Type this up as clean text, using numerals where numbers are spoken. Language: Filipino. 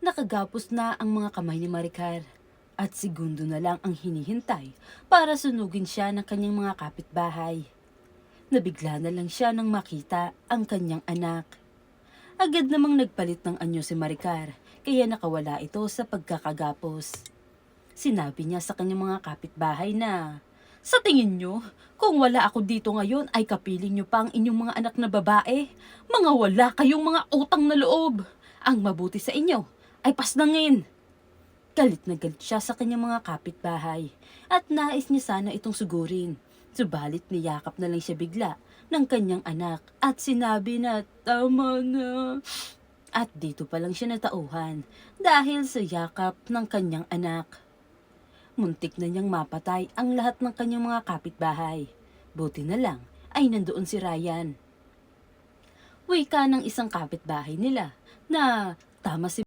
Nakagapos na ang mga kamay ni Maricar at segundo na lang ang hinihintay para sunugin siya ng kanyang mga kapitbahay. Nabigla na lang siya nang makita ang kanyang anak. Agad namang nagpalit ng anyo si Maricar kaya nakawala ito sa pagkakagapos. Sinabi niya sa kanyang mga kapitbahay na, "Sa tingin nyo, kung wala ako dito ngayon ay kapiling nyo pa ang inyong mga anak na babae. Mga wala kayong mga utang na loob. Ang mabuti sa inyo ay pasnangin." Galit na galit siya sa kanyang mga kapitbahay at nais niya sana itong sugurin. Subalit niyakap na lang siya bigla ng kanyang anak at sinabi na tama na. At dito pa lang siya natauhan dahil sa yakap ng kanyang anak. Muntik na niyang mapatay ang lahat ng kanyang mga kapitbahay. Buti na lang ay nandoon si Ryan. Wika ng isang kapitbahay nila na tama si